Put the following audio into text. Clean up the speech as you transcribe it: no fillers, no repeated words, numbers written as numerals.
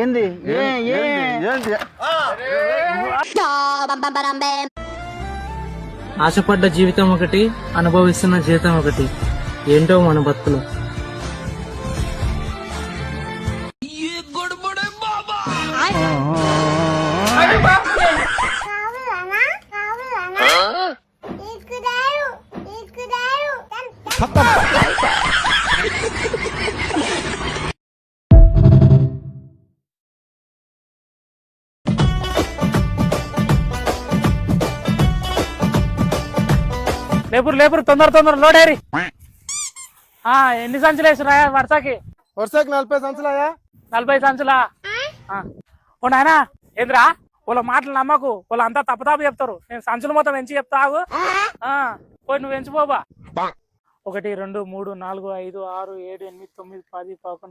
ఏంది ఏంది ఆశపడ్డ జీవితం ఒకటి, అనుభవిస్తున్న జీవితం ఒకటి. ఏంటో మన బతుకులు. లేపురు తొందర లోడేరి. ఎన్ని సంచులు వేసిరా వరుసకి? వరుసకి 40 సంచులాయా? 40 సంచులా? ఓ నాయనా ఏంద్రా వాళ్ళ మాటలు నమ్మకు, వాళ్ళు అంతా తప్పతాపు చెప్తారు. నేను సంచులు మొత్తం ఎంచి చెప్తావు. పోయి నువ్వు ఎంచిపోబా. 1 2 3 4 5 6 7 8 9 10 11